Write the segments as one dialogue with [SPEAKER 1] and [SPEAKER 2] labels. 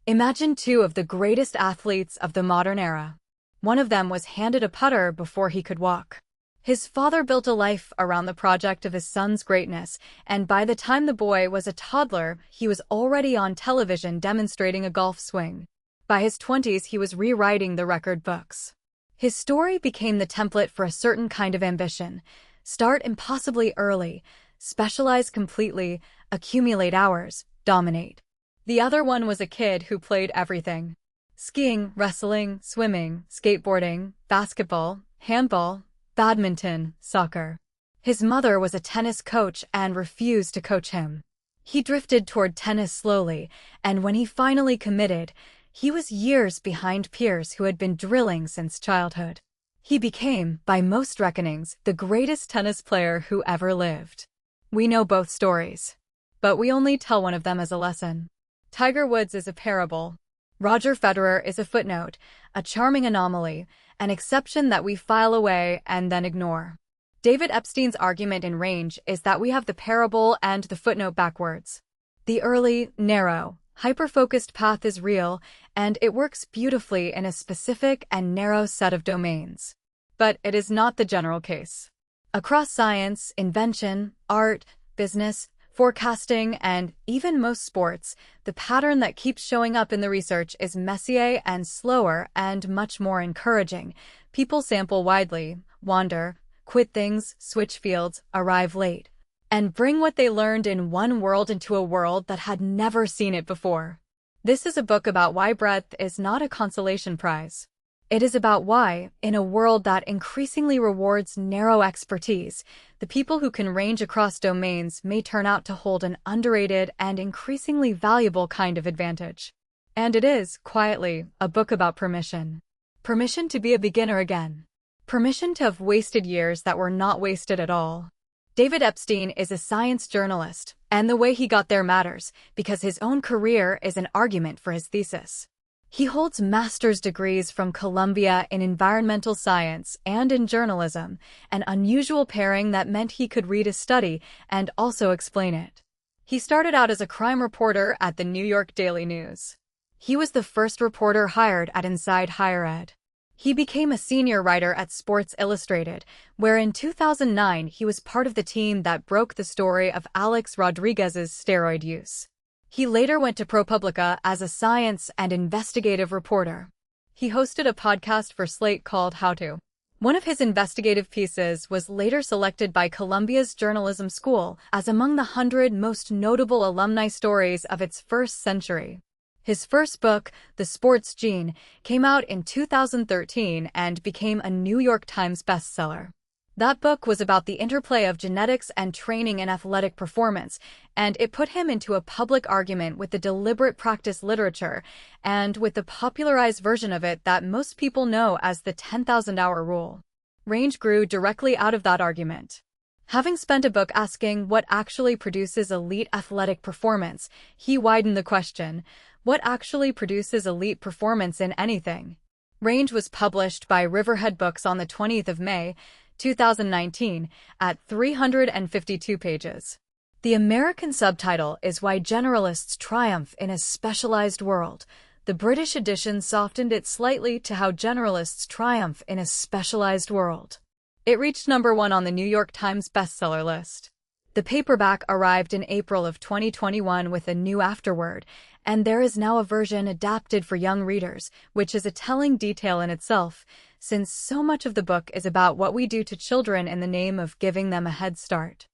[SPEAKER 1] Imagine two of the greatest athletes of the modern era. One of them was handed a putter before he could walk. His father built a life around the project of his son's greatness, and by the time the boy was a toddler, he was already on television demonstrating a golf swing. By his 20s, he was rewriting the record books. His story became the template for a certain kind of ambition. Start impossibly early, specialize completely, accumulate hours, dominate. The other one was a kid who played everything. Skiing, wrestling, swimming, skateboarding, basketball, handball, badminton, soccer. His mother was a tennis coach and refused to coach him. He drifted toward tennis slowly, and when he finally committed, he was years behind peers who had been drilling since childhood. He became, by most reckonings, the greatest tennis player who ever lived. We know both stories, but we only tell one of them as a lesson. Tiger Woods is a parable. Roger Federer is a footnote, a charming anomaly, an exception that we file away and then ignore. David Epstein's argument in Range is that we have the parable and the footnote backwards. The early, narrow, hyper-focused path is real, and it works beautifully in a specific and narrow set of domains. But it is not the general case. Across science, invention, art, business, forecasting, and even most sports, the pattern that keeps showing up in the research is messier and slower and much more encouraging. People sample widely, wander, quit things, switch fields, arrive late, and bring what they learned in one world into a world that had never seen it before. This is a book about why breadth is not a consolation prize. It is about why, in a world that increasingly rewards narrow expertise, the people who can range across domains may turn out to hold an underrated and increasingly valuable kind of advantage. And it is, quietly, a book about permission. Permission to be a beginner again. Permission to have wasted years that were not wasted at all. David Epstein is a science journalist, and the way he got there matters, because his own career is an argument for his thesis. He holds master's degrees from Columbia in environmental science and in journalism, an unusual pairing that meant he could read a study and also explain it. He started out as a crime reporter at the New York Daily News. He was the first reporter hired at Inside Higher Ed. He became a senior writer at Sports Illustrated, where in 2009 he was part of the team that broke the story of Alex Rodriguez's steroid use. He later went to ProPublica as a science and investigative reporter. He hosted a podcast for Slate called How To. One of his investigative pieces was later selected by Columbia's journalism school as among the 100 most notable alumni stories of its first century. His first book, The Sports Gene, came out in 2013 and became a New York Times bestseller. That book was about the interplay of genetics and training in athletic performance, and it put him into a public argument with the deliberate practice literature and with the popularized version of it that most people know as the 10,000-hour rule. Range grew directly out of that argument. Having spent a book asking what actually produces elite athletic performance, he widened the question, what actually produces elite performance in anything? Range was published by Riverhead Books on the 20th of May, 2019, at 352 pages. The American subtitle is Why Generalists Triumph in a Specialized World. The British edition softened it slightly to How Generalists Triumph in a Specialized World. It reached #1 on the New York Times bestseller list. The paperback arrived in April of 2021 with a new afterword, and there is now a version adapted for young readers, which is a telling detail in itself, since so much of the book is about what we do to children in the name of giving them a head start.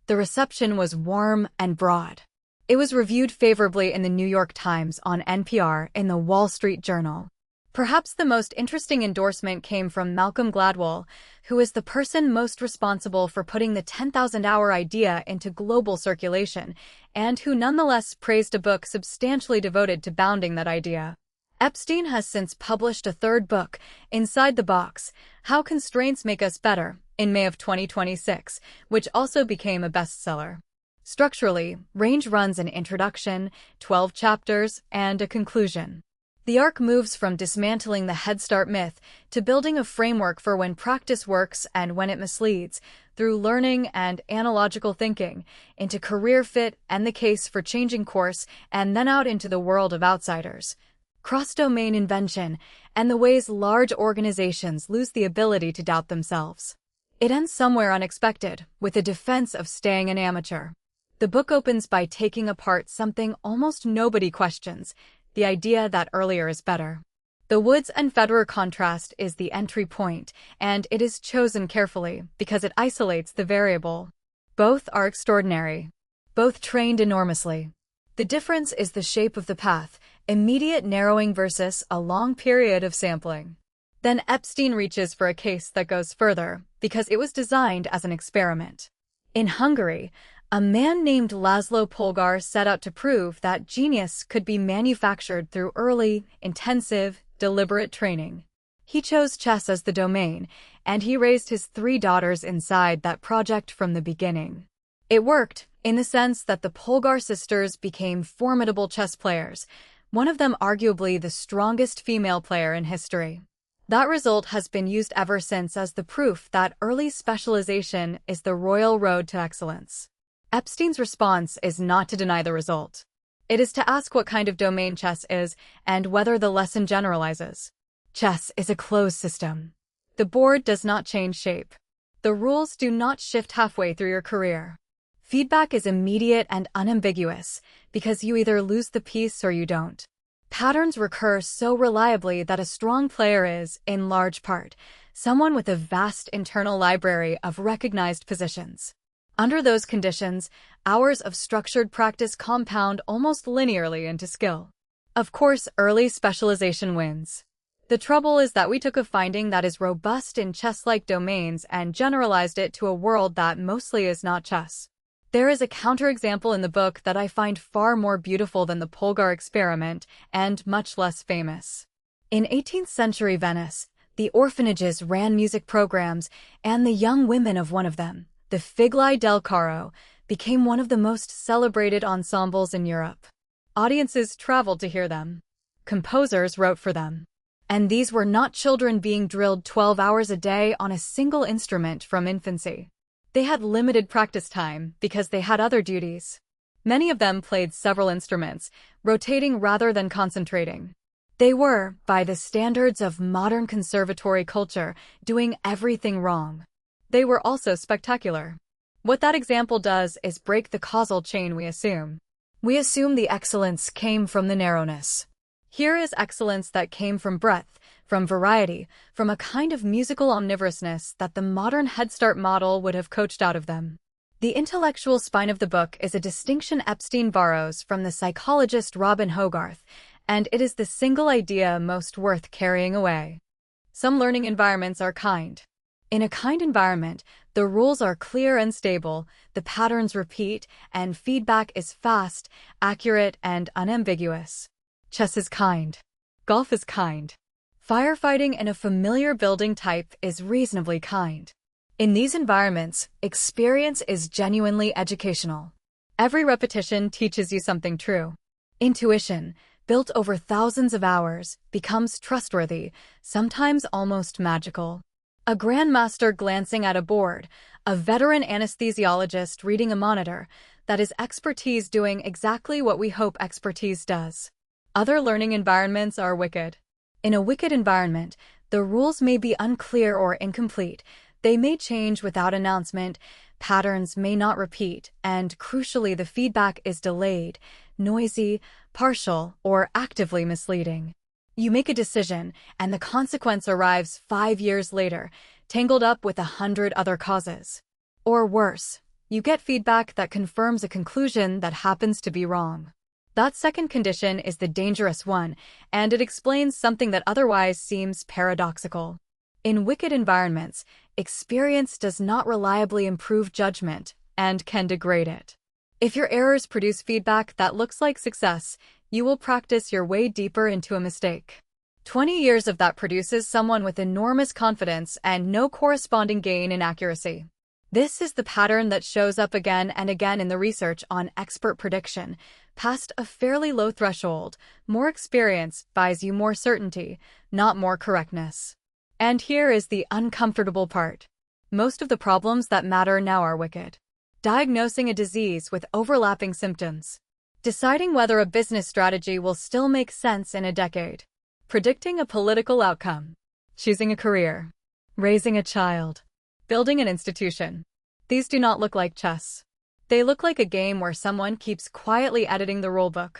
[SPEAKER 1] The reception was warm and broad. It was reviewed favorably in the New York Times, on NPR, in the Wall Street Journal. Perhaps the most interesting endorsement came from Malcolm Gladwell, who is the person most responsible for putting the 10,000-hour idea into global circulation, and who nonetheless praised a book substantially devoted to bounding that idea. Epstein has since published a third book, Inside the Box, How Constraints Make Us Better, in May of 2026, which also became a bestseller. Structurally, Range runs an introduction, 12 chapters, and a conclusion. The arc moves from dismantling the Head Start myth to building a framework for when practice works and when it misleads, through learning and analogical thinking, into career fit and the case for changing course, and then out into the world of outsiders. Cross-domain invention, and the ways large organizations lose the ability to doubt themselves. It ends somewhere unexpected, with a defense of staying an amateur. The book opens by taking apart something almost nobody questions, the idea that earlier is better. The Woods and Federer contrast is the entry point, and it is chosen carefully because it isolates the variable. Both are extraordinary. Both trained enormously. The difference is the shape of the path, immediate narrowing versus a long period of sampling. Then Epstein reaches for a case that goes further, because it was designed as an experiment. In Hungary, a man named Laszlo Polgar set out to prove that genius could be manufactured through early, intensive, deliberate training. He chose chess as the domain, and he raised his 3 daughters inside that project from the beginning. It worked, in the sense that the Polgar sisters became formidable chess players, one of them arguably the strongest female player in history. That result has been used ever since as the proof that early specialization is the royal road to excellence. Epstein's response is not to deny the result. It is to ask what kind of domain chess is and whether the lesson generalizes. Chess is a closed system. The board does not change shape. The rules do not shift halfway through your career. Feedback is immediate and unambiguous, because you either lose the piece or you don't. Patterns recur so reliably that a strong player is, in large part, someone with a vast internal library of recognized positions. Under those conditions, hours of structured practice compound almost linearly into skill. Of course, early specialization wins. The trouble is that we took a finding that is robust in chess-like domains and generalized it to a world that mostly is not chess. There is a counterexample in the book that I find far more beautiful than the Polgar experiment and much less famous. In 18th century Venice, the orphanages ran music programs, and the young women of one of them, the Figli del Caro, became one of the most celebrated ensembles in Europe. Audiences traveled to hear them. Composers wrote for them. And these were not children being drilled 12 hours a day on a single instrument from infancy. They had limited practice time because they had other duties. Many of them played several instruments, rotating rather than concentrating. They were, by the standards of modern conservatory culture, doing everything wrong. They were also spectacular. What that example does is break the causal chain we assume. We assume the excellence came from the narrowness. Here is excellence that came from breadth, from variety, from a kind of musical omnivorousness that the modern Head Start model would have coached out of them. The intellectual spine of the book is a distinction Epstein borrows from the psychologist Robin Hogarth, and it is the single idea most worth carrying away. Some learning environments are kind. In a kind environment, the rules are clear and stable, the patterns repeat, and feedback is fast, accurate, and unambiguous. Chess is kind. Golf is kind. Firefighting in a familiar building type is reasonably kind. In these environments, experience is genuinely educational. Every repetition teaches you something true. Intuition, built over thousands of hours, becomes trustworthy, sometimes almost magical. A grandmaster glancing at a board, a veteran anesthesiologist reading a monitor, that is expertise doing exactly what we hope expertise does. Other learning environments are wicked. In a wicked environment, the rules may be unclear or incomplete, they may change without announcement, patterns may not repeat, and crucially the feedback is delayed, noisy, partial, or actively misleading. You make a decision, and the consequence arrives 5 years later, tangled up with 100 other causes. Or worse, you get feedback that confirms a conclusion that happens to be wrong. That second condition is the dangerous one, and it explains something that otherwise seems paradoxical. In wicked environments, experience does not reliably improve judgment and can degrade it. If your errors produce feedback that looks like success, you will practice your way deeper into a mistake. 20 years of that produces someone with enormous confidence and no corresponding gain in accuracy. This is the pattern that shows up again and again in the research on expert prediction, past a fairly low threshold. More experience buys you more certainty, not more correctness. And here is the uncomfortable part. Most of the problems that matter now are wicked. Diagnosing a disease with overlapping symptoms. Deciding whether a business strategy will still make sense in a decade. Predicting a political outcome. Choosing a career. Raising a child. Building an institution. These do not look like chess. They look like a game where someone keeps quietly editing the rulebook.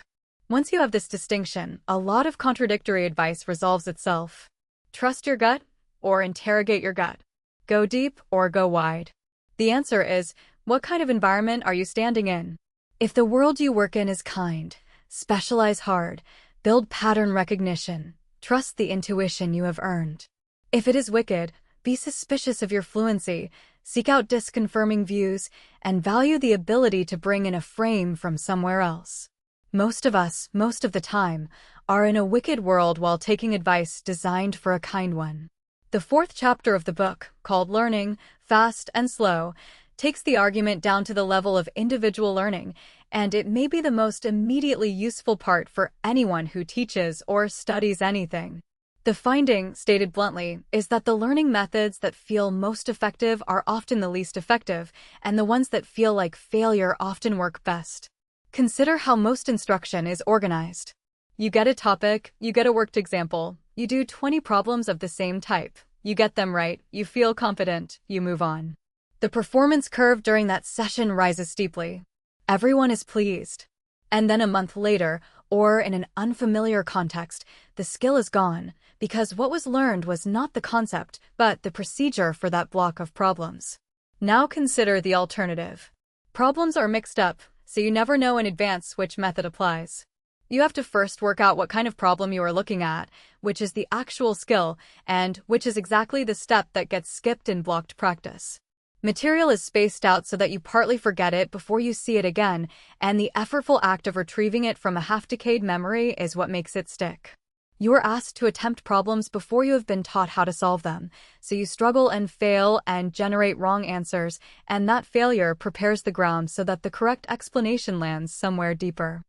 [SPEAKER 1] Once you have this distinction, a lot of contradictory advice resolves itself. Trust your gut or interrogate your gut. Go deep or go wide. The answer is, what kind of environment are you standing in? If the world you work in is kind, specialize hard, build pattern recognition, trust the intuition you have earned. If it is wicked, be suspicious of your fluency, seek out disconfirming views, and value the ability to bring in a frame from somewhere else. Most of us, most of the time, are in a wicked world while taking advice designed for a kind one. The fourth chapter of the book, called Learning, Fast and Slow, takes the argument down to the level of individual learning, and it may be the most immediately useful part for anyone who teaches or studies anything. The finding, stated bluntly, is that the learning methods that feel most effective are often the least effective, and the ones that feel like failure often work best. Consider how most instruction is organized. You get a topic, you get a worked example, you do 20 problems of the same type, you get them right, you feel confident, you move on. The performance curve during that session rises steeply. Everyone is pleased. And then a month later, or in an unfamiliar context, the skill is gone, because what was learned was not the concept, but the procedure for that block of problems. Now consider the alternative. Problems are mixed up, so you never know in advance which method applies. You have to first work out what kind of problem you are looking at, which is the actual skill, and which is exactly the step that gets skipped in blocked practice. Material is spaced out so that you partly forget it before you see it again, and the effortful act of retrieving it from a half-decayed memory is what makes it stick. You are asked to attempt problems before you have been taught how to solve them, so you struggle and fail and generate wrong answers, and that failure prepares the ground so that the correct explanation lands somewhere deeper.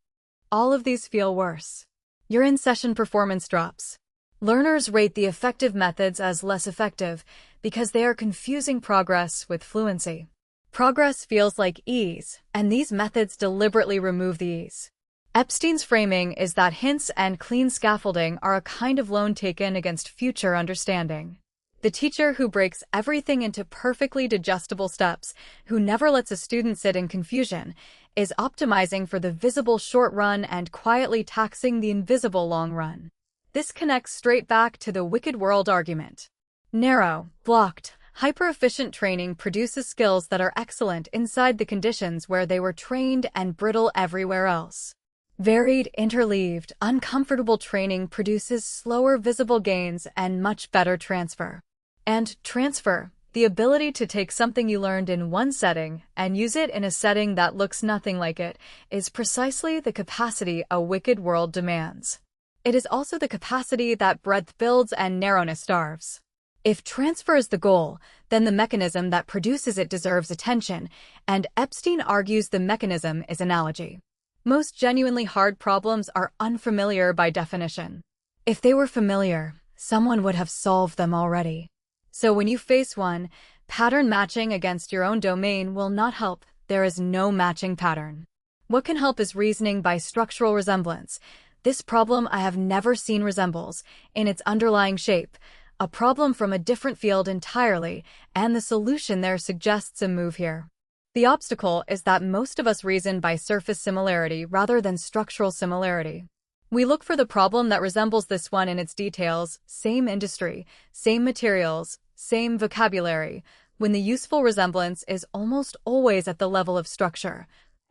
[SPEAKER 1] All of these feel worse. Your in-session performance drops. Learners rate the effective methods as less effective because they are confusing progress with fluency. Progress feels like ease, and these methods deliberately remove the ease. Epstein's framing is that hints and clean scaffolding are a kind of loan taken against future understanding. The teacher who breaks everything into perfectly digestible steps, who never lets a student sit in confusion, is optimizing for the visible short run and quietly taxing the invisible long run. This connects straight back to the wicked world argument. Narrow, blocked, hyper-efficient training produces skills that are excellent inside the conditions where they were trained and brittle everywhere else. Varied, interleaved, uncomfortable training produces slower visible gains and much better transfer. And transfer, the ability to take something you learned in one setting and use it in a setting that looks nothing like it, is precisely the capacity a wicked world demands. It is also the capacity that breadth builds and narrowness starves. If transfer is the goal, then the mechanism that produces it deserves attention, and Epstein argues the mechanism is analogy. Most genuinely hard problems are unfamiliar by definition. If they were familiar, someone would have solved them already. So when you face one, pattern matching against your own domain will not help. There is no matching pattern. What can help is reasoning by structural resemblance. This problem I have never seen resembles, in its underlying shape, a problem from a different field entirely, and the solution there suggests a move here. The obstacle is that most of us reason by surface similarity rather than structural similarity. We look for the problem that resembles this one in its details, same industry, same materials, same vocabulary, when the useful resemblance is almost always at the level of structure.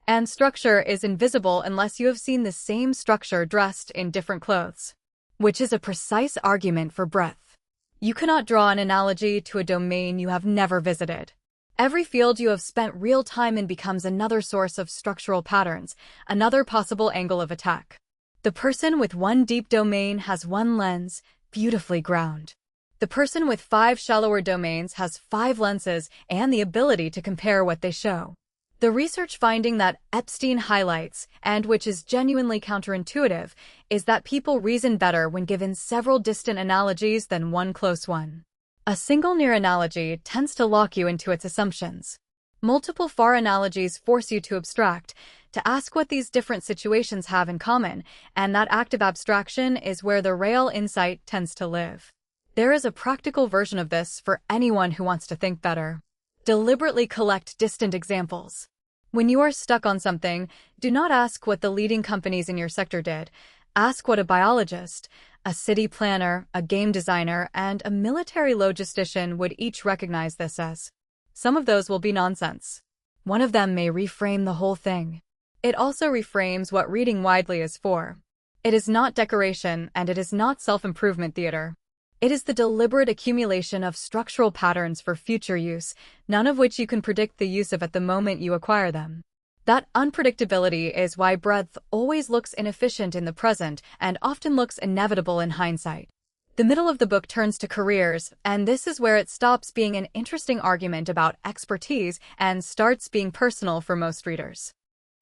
[SPEAKER 1] And structure is invisible unless you have seen the same structure dressed in different clothes, which is a precise argument for breadth. You cannot draw an analogy to a domain you have never visited. Every field you have spent real time in becomes another source of structural patterns, another possible angle of attack. The person with one deep domain has one lens, beautifully ground. The person with 5 shallower domains has 5 lenses and the ability to compare what they show. The research finding that Epstein highlights, and which is genuinely counterintuitive, is that people reason better when given several distant analogies than one close one. A single near analogy tends to lock you into its assumptions. Multiple far analogies force you to abstract, to ask what these different situations have in common, and that act of abstraction is where the real insight tends to live. There is a practical version of this for anyone who wants to think better. Deliberately collect distant examples. When you are stuck on something, do not ask what the leading companies in your sector did. Ask what a biologist, a city planner, a game designer, and a military logistician would each recognize this as. Some of those will be nonsense. One of them may reframe the whole thing. It also reframes what reading widely is for. It is not decoration, and it is not self-improvement theater. It is the deliberate accumulation of structural patterns for future use, none of which you can predict the use of at the moment you acquire them. That unpredictability is why breadth always looks inefficient in the present and often looks inevitable in hindsight. The middle of the book turns to careers, and this is where it stops being an interesting argument about expertise and starts being personal for most readers.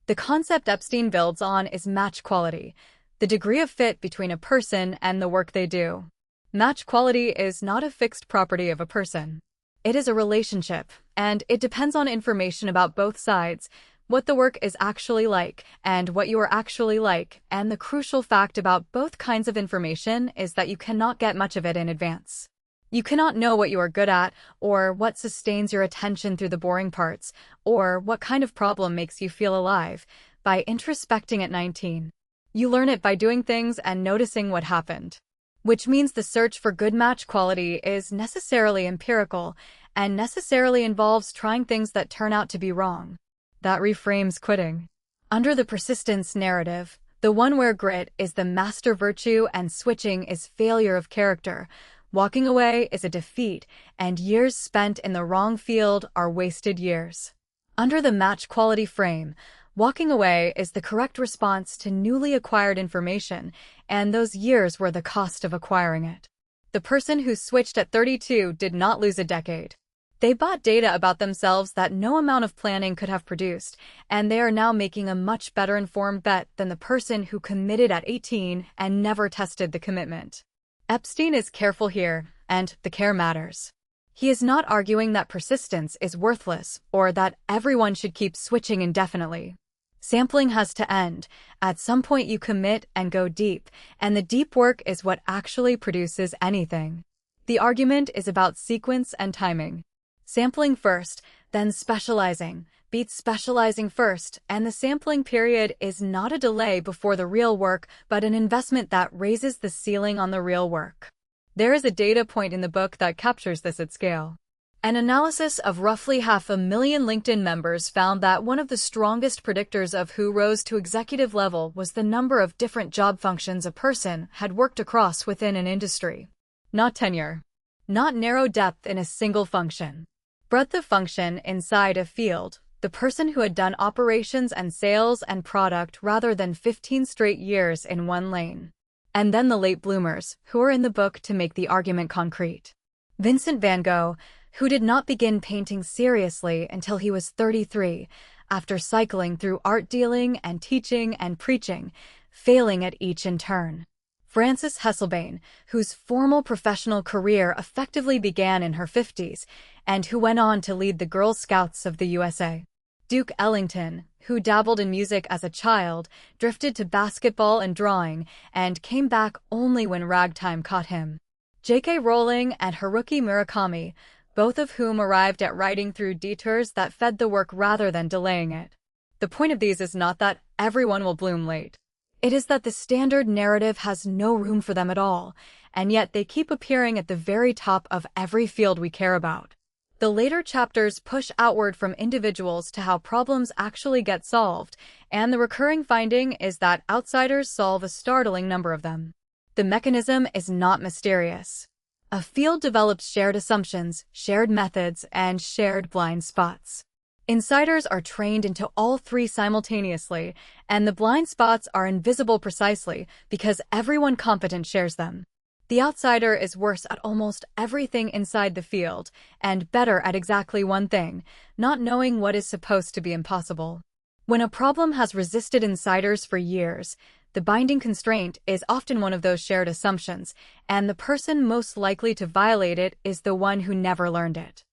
[SPEAKER 1] The concept Epstein builds on is match quality, the degree of fit between a person and the work they do. Match quality is not a fixed property of a person. It is a relationship, and it depends on information about both sides, what the work is actually like, and what you are actually like, and the crucial fact about both kinds of information is that you cannot get much of it in advance. You cannot know what you are good at, or what sustains your attention through the boring parts, or what kind of problem makes you feel alive, by introspecting at 19. You learn it by doing things and noticing what happened. Which means the search for good match quality is necessarily empirical, and necessarily involves trying things that turn out to be wrong. That reframes quitting. Under the persistence narrative, the one where grit is the master virtue and switching is failure of character, walking away is a defeat, and years spent in the wrong field are wasted years. Under the match quality frame, walking away is the correct response to newly acquired information, and those years were the cost of acquiring it. The person who switched at 32 did not lose a decade. They bought data about themselves that no amount of planning could have produced, and they are now making a much better informed bet than the person who committed at 18 and never tested the commitment. Epstein is careful here, and the care matters. He is not arguing that persistence is worthless or that everyone should keep switching indefinitely. Sampling has to end. At some point you commit and go deep, and the deep work is what actually produces anything. The argument is about sequence and timing. Sampling first, then specializing, beats specializing first, and the sampling period is not a delay before the real work, but an investment that raises the ceiling on the real work. There is a data point in the book that captures this at scale. An analysis of roughly 500,000 LinkedIn members found that one of the strongest predictors of who rose to executive level was the number of different job functions a person had worked across within an industry. Not tenure. Not narrow depth in a single function. Breadth of function inside a field, the person who had done operations and sales and product rather than 15 straight years in one lane. And then the late bloomers, who are in the book to make the argument concrete. Vincent van Gogh, who did not begin painting seriously until he was 33, after cycling through art dealing and teaching and preaching, failing at each in turn. Frances Hesselbein, whose formal professional career effectively began in her 50s, and who went on to lead the Girl Scouts of the USA. Duke Ellington, who dabbled in music as a child, drifted to basketball and drawing, and came back only when ragtime caught him. J.K. Rowling and Haruki Murakami, both of whom arrived at writing through detours that fed the work rather than delaying it. The point of these is not that everyone will bloom late. It is that the standard narrative has no room for them at all, and yet they keep appearing at the very top of every field we care about. The later chapters push outward from individuals to how problems actually get solved, and the recurring finding is that outsiders solve a startling number of them. The mechanism is not mysterious. A field develops shared assumptions, shared methods, and shared blind spots. Insiders are trained into all three simultaneously, and the blind spots are invisible precisely because everyone competent shares them. The outsider is worse at almost everything inside the field, and better at exactly one thing, not knowing what is supposed to be impossible. When a problem has resisted insiders for years, the binding constraint is often one of those shared assumptions, and the person most likely to violate it is the one who never learned it.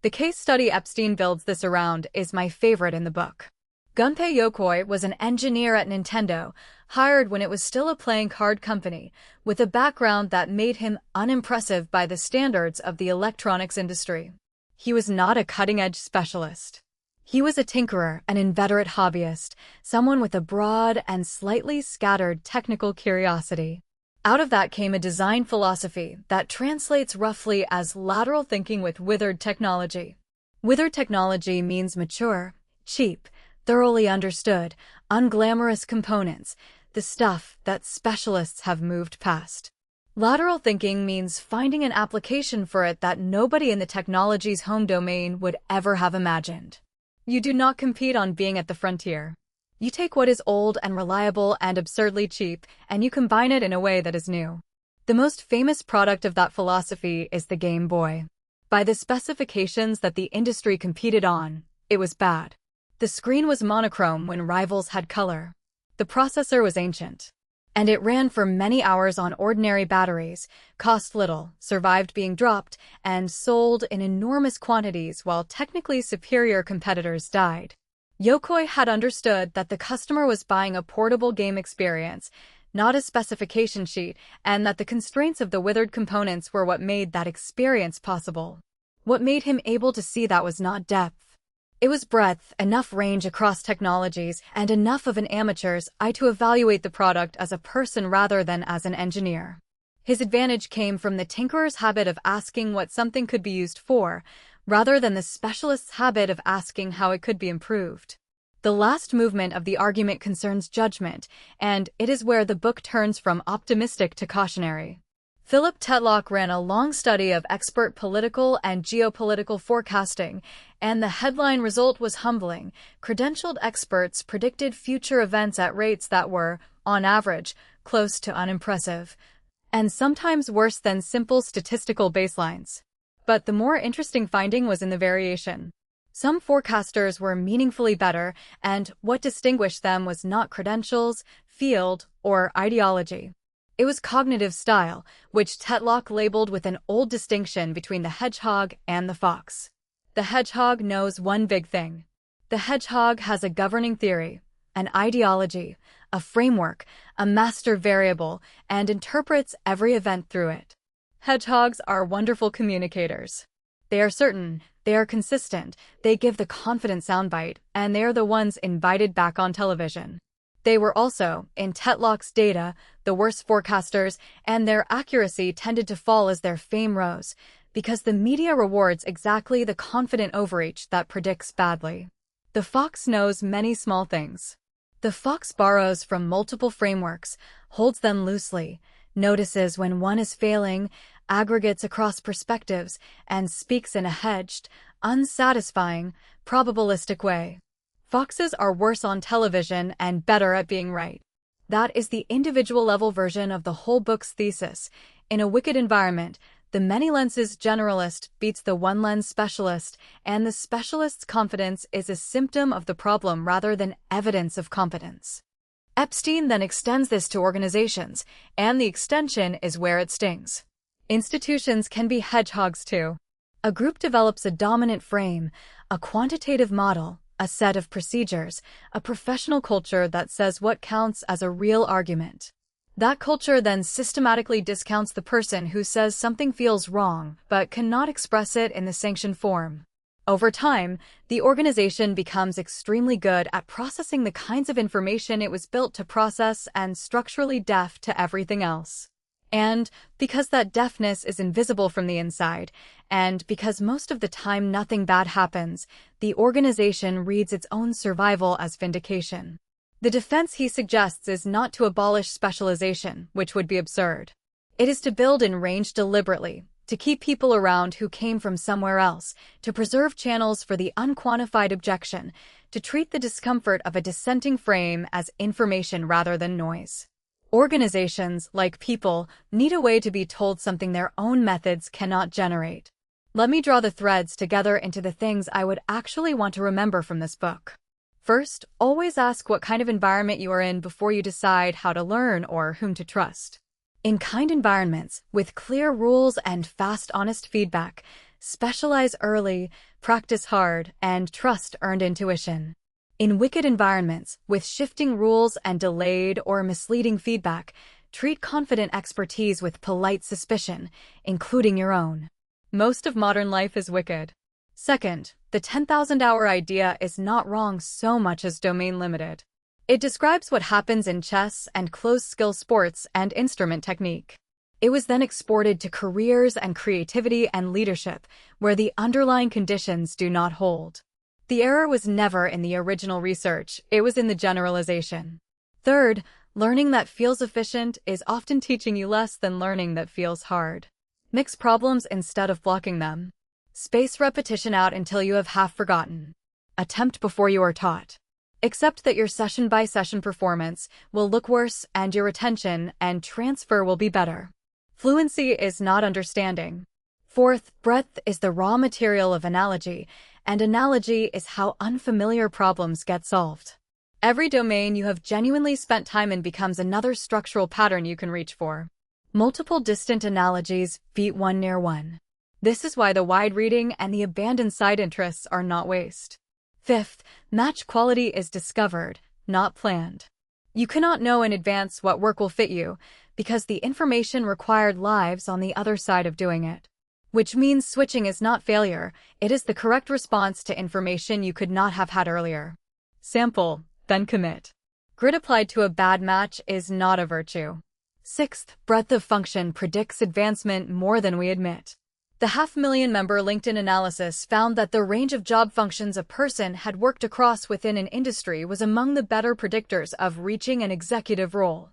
[SPEAKER 1] The case study Epstein builds this around is my favorite in the book. Gunpei Yokoi was an engineer at Nintendo, hired when it was still a playing card company, with a background that made him unimpressive by the standards of the electronics industry. He was not a cutting-edge specialist. He was a tinkerer, an inveterate hobbyist, someone with a broad and slightly scattered technical curiosity. Out of that came a design philosophy that translates roughly as lateral thinking with withered technology. Withered technology means mature, cheap, thoroughly understood, unglamorous components, the stuff that specialists have moved past. Lateral thinking means finding an application for it that nobody in the technology's home domain would ever have imagined. You do not compete on being at the frontier. You take what is old and reliable and absurdly cheap, and you combine it in a way that is new. The most famous product of that philosophy is the Game Boy. By the specifications that the industry competed on, it was bad. The screen was monochrome when rivals had color. The processor was ancient. And it ran for many hours on ordinary batteries, cost little, survived being dropped, and sold in enormous quantities while technically superior competitors died. Yokoi had understood that the customer was buying a portable game experience, not a specification sheet, and that the constraints of the withered components were what made that experience possible. What made him able to see that was not depth. It was breadth, enough range across technologies, and enough of an amateur's eye to evaluate the product as a person rather than as an engineer. His advantage came from the tinkerer's habit of asking what something could be used for, rather than the specialist's habit of asking how it could be improved. The last movement of the argument concerns judgment, and it is where the book turns from optimistic to cautionary. Philip Tetlock ran a long study of expert political and geopolitical forecasting, and the headline result was humbling. Credentialed experts predicted future events at rates that were, on average, close to unimpressive, and sometimes worse than simple statistical baselines. But the more interesting finding was in the variation. Some forecasters were meaningfully better, and what distinguished them was not credentials, field, or ideology. It was cognitive style, which Tetlock labeled with an old distinction between the hedgehog and the fox. The hedgehog knows one big thing. The hedgehog has a governing theory, an ideology, a framework, a master variable, and interprets every event through it. Hedgehogs are wonderful communicators. They are certain, they are consistent, they give the confident soundbite, and they are the ones invited back on television. They were also, in Tetlock's data, the worst forecasters, and their accuracy tended to fall as their fame rose, because the media rewards exactly the confident overreach that predicts badly. The fox knows many small things. The fox borrows from multiple frameworks, holds them loosely, notices when one is failing, aggregates across perspectives, and speaks in a hedged, unsatisfying, probabilistic way. Foxes are worse on television and better at being right. That is the individual-level version of the whole book's thesis. In a wicked environment, the many-lenses generalist beats the one-lens specialist, and the specialist's confidence is a symptom of the problem rather than evidence of competence. Epstein then extends this to organizations, and the extension is where it stings. Institutions can be hedgehogs too. A group develops a dominant frame, a quantitative model, a set of procedures, a professional culture that says what counts as a real argument. That culture then systematically discounts the person who says something feels wrong but cannot express it in the sanctioned form. Over time, the organization becomes extremely good at processing the kinds of information it was built to process and structurally deaf to everything else. And because that deafness is invisible from the inside, and because most of the time nothing bad happens, the organization reads its own survival as vindication. The defense he suggests is not to abolish specialization, which would be absurd. It is to build in range deliberately, to keep people around who came from somewhere else, to preserve channels for the unquantified objection, to treat the discomfort of a dissenting frame as information rather than noise. Organizations, like people, need a way to be told something their own methods cannot generate. Let me draw the threads together into the things I would actually want to remember from this book. First, always ask what kind of environment you are in before you decide how to learn or whom to trust. In kind environments, with clear rules and fast, honest feedback, specialize early, practice hard, and trust earned intuition. In wicked environments, with shifting rules and delayed or misleading feedback, treat confident expertise with polite suspicion, including your own. Most of modern life is wicked. Second, the 10,000-hour idea is not wrong so much as domain-limited. It describes what happens in chess and closed-skill sports and instrument technique. It was then exported to careers and creativity and leadership, where the underlying conditions do not hold. The error was never in the original research, it was in the generalization. Third, learning that feels efficient is often teaching you less than learning that feels hard. Mix problems instead of blocking them. Space repetition out until you have half forgotten. Attempt before you are taught. Accept that your session-by-session performance will look worse and your retention and transfer will be better. Fluency is not understanding. Fourth, breadth is the raw material of analogy, and analogy is how unfamiliar problems get solved. Every domain you have genuinely spent time in becomes another structural pattern you can reach for. Multiple distant analogies beat one near one. This is why the wide reading and the abandoned side interests are not waste. Fifth, match quality is discovered, not planned. You cannot know in advance what work will fit you, because the information required lives on the other side of doing it. Which means switching is not failure, it is the correct response to information you could not have had earlier. Sample, then commit. Grit applied to a bad match is not a virtue. Sixth, breadth of function predicts advancement more than we admit. The 500,000-member LinkedIn analysis found that the range of job functions a person had worked across within an industry was among the better predictors of reaching an executive role.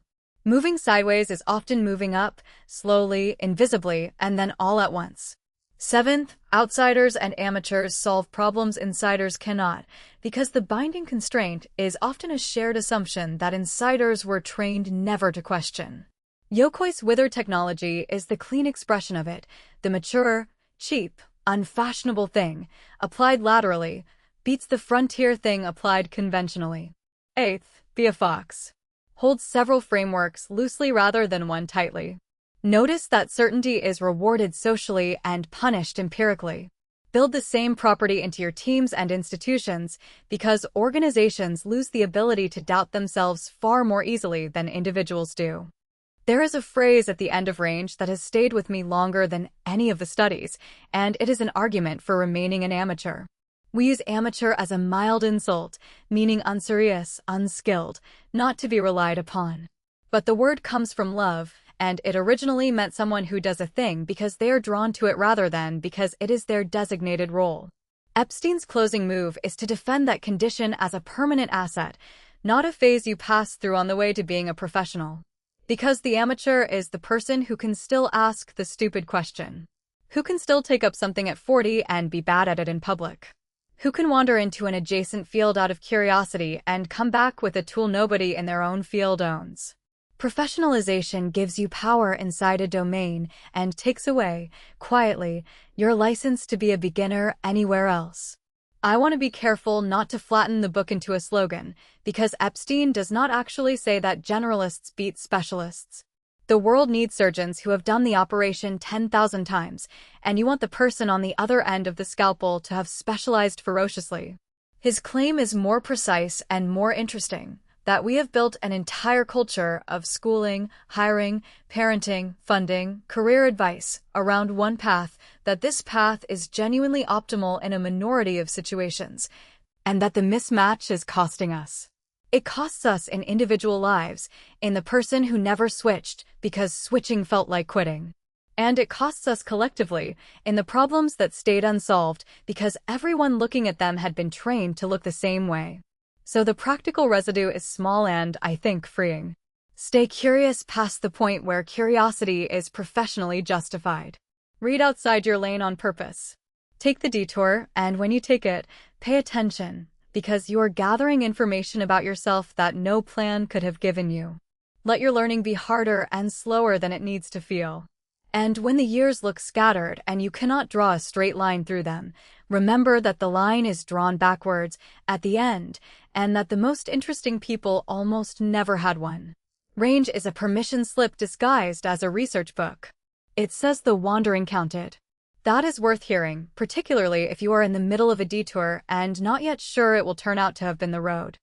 [SPEAKER 1] Moving sideways is often moving up, slowly, invisibly, and then all at once. Seventh, outsiders and amateurs solve problems insiders cannot, because the binding constraint is often a shared assumption that insiders were trained never to question. Yokoi's wither technology is the clean expression of it. The mature, cheap, unfashionable thing, applied laterally, beats the frontier thing applied conventionally. Eighth, be a fox. Hold several frameworks loosely rather than one tightly. Notice that certainty is rewarded socially and punished empirically. Build the same property into your teams and institutions, because organizations lose the ability to doubt themselves far more easily than individuals do. There is a phrase at the end of range that has stayed with me longer than any of the studies, and it is an argument for remaining an amateur. We use amateur as a mild insult, meaning unserious, unskilled, not to be relied upon. But the word comes from love, and it originally meant someone who does a thing because they are drawn to it rather than because it is their designated role. Epstein's closing move is to defend that condition as a permanent asset, not a phase you pass through on the way to being a professional. Because the amateur is the person who can still ask the stupid question. Who can still take up something at 40 and be bad at it in public? Who can wander into an adjacent field out of curiosity and come back with a tool nobody in their own field owns? Professionalization gives you power inside a domain and takes away, quietly, your license to be a beginner anywhere else. I want to be careful not to flatten the book into a slogan, because Epstein does not actually say that generalists beat specialists. The world needs surgeons who have done the operation 10,000 times, and you want the person on the other end of the scalpel to have specialized ferociously. His claim is more precise and more interesting, that we have built an entire culture of schooling, hiring, parenting, funding, career advice around one path, that this path is genuinely optimal in a minority of situations, and that the mismatch is costing us. It costs us in individual lives, in the person who never switched because switching felt like quitting. And it costs us collectively, in the problems that stayed unsolved because everyone looking at them had been trained to look the same way. So the practical residue is small and, I think, freeing. Stay curious past the point where curiosity is professionally justified. Read outside your lane on purpose. Take the detour, and when you take it, pay attention, because you are gathering information about yourself that no plan could have given you. Let your learning be harder and slower than it needs to feel. And when the years look scattered and you cannot draw a straight line through them, remember that the line is drawn backwards at the end, and that the most interesting people almost never had one. Range is a permission slip disguised as a research book. It says the wandering counted. That is worth hearing, particularly if you are in the middle of a detour and not yet sure it will turn out to have been the road.